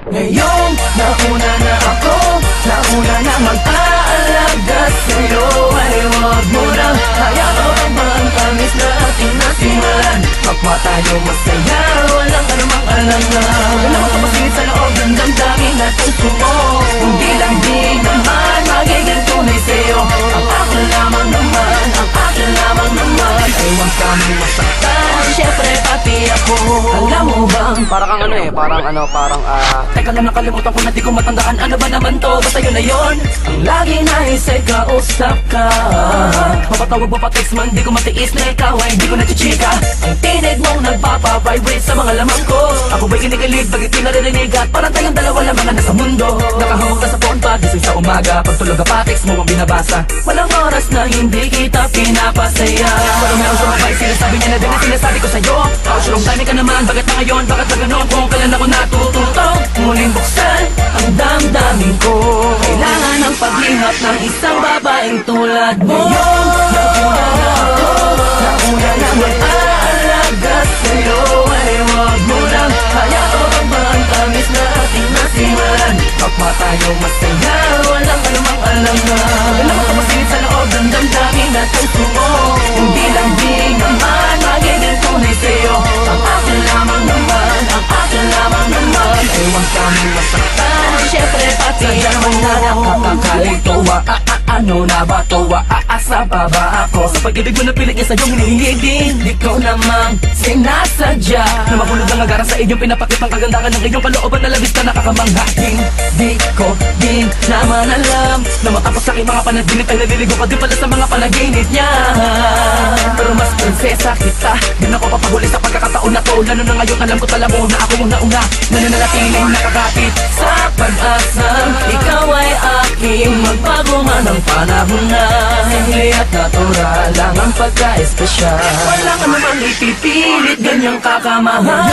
Ngayong nauna na ako, nauna na mag-aalaga sa'yo, ay huwag mo nang hayaan pa ang tamis na ating nasimulan. Kapwa tayo masaya, walang anumang alangan. Wala makapasingit sa loob ng damdamin at puso mo. Hindi lang di naman magiging tunay sa'yo. Ang akin lamang naman, ang akin lamang naman, ay huwag kami masaktan, syempre pati ako. Alam mo bang, Parang parang teka lang, nakalimutan ko na di ko matandaan. Ano ba naman to? Basta yun na yun. Ang lagi naisay kausap ka, mapatawag mo pa text man, di ko matiis na ikaw ay di ko nachichika. Ang tinig mong nagpapa-vibrate sa mga lamang ko. Ako ba'y kinikilig, bakit di naririnig? At parang tayong dalawa lang mga nasa mundo. Nakahawak na sa phone pag gising sa umaga, pagtulog ka pa text mo ang binabasa. Walang oras na hindi kita pinapasaya. Pero meron sumabay, sinasabi niya na din na sinasabi ko sa'yo. Ouch, long time ka naman, bakit na ngayon? Bakit na ganon? Kung kailan ako natututo muling buksan ang damdamin ko. Kailangan ng paghihap ng isang babaeng tulad mo. Ngayon, nauna na ako, nauna na mag-aalaga sa'yo, ay huwag mo nang hayaan pa ang tamis na ating nasimulan. Kapwa tayo masaya, walang anumang alangan. Wala makapasingit sa loob ng damdamin at puso mo. Hindi lang di naman magiging tunay sa'yo. Ang akin lamang naman, ang akin lamang naman, ay huwag kami masaktan, syempre pati ako. Nakakakalito, ano na ba to? Aasa pa ba ako? Sa pag-ibig mo na pilit niya sa'yong hinihingi din. Di ko namang sinasadya na mapulog ang agaran sa inyong pinapakit ang kagandahan ng inyong kalooban na labis na nakakamangha. Di ko din naman alam na matapos sa aking mga panaginip ay naliligo ka din pala sa mga panaginip niya. Pero mas prinsesa kita, din ako papahuli sa pagkakataon na to. Lalo na ngayon alam ko tala mo na ako yung nauna na nananatiling nakakapit sa pag-asang ikaw ay aking magbago man ang panahon na hingli at natural lang ang pagka-espesyal. Walang namang ipipilit, ganyang kakamahal.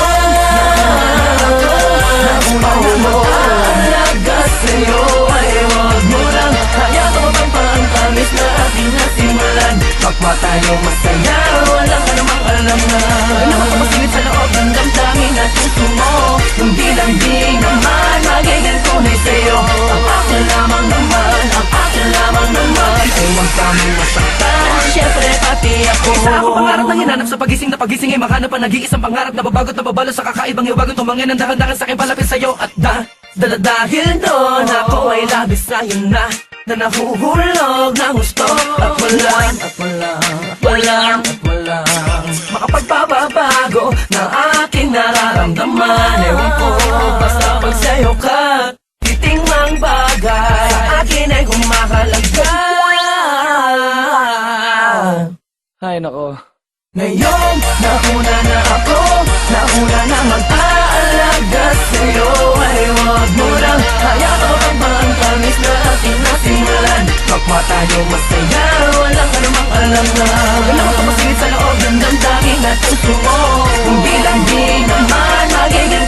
Nauna na mag-aalaga sa'yo, ay huwag mo lang hayaan pa ang tamis na ating nasimulan. Kapwa tayo masaya, walang anumang alam na. Wala makapasingit sa loob ng damdamin at puso mo. Hindi lang di naman magiging tunay sa'yo. Ang akin lamang naman, ang akin lamang naman, ay huwag kami masaktan, syempre pati ako. Isa ako pangarap na hinanap sa pagising na pagising ay makahanap pa nag-iisang pangarap na babagot na babalo sa kakaibang iwagon. Tumangin ang dahan-dahan sa aking palapit sa'yo at dahil doon ako ay labis na yun na nahuhulog ng gusto. At walang makapagpapabago ng aking nararamdaman. Ewan ko, basta pag sa'yo ka titingmang bagay sa akin ay humahalaga. ay nako. Ngayon, nauna na ako, nauna na mag-aalaga sa'yo, ay huwag mo nang hayaan pa ang tamis na ating nasimulan. Kapwa tayo masaya, walang anumang alam na. Wala makapasingit sa loob ng damdamin at puso mo. Hindi lang di naman magiging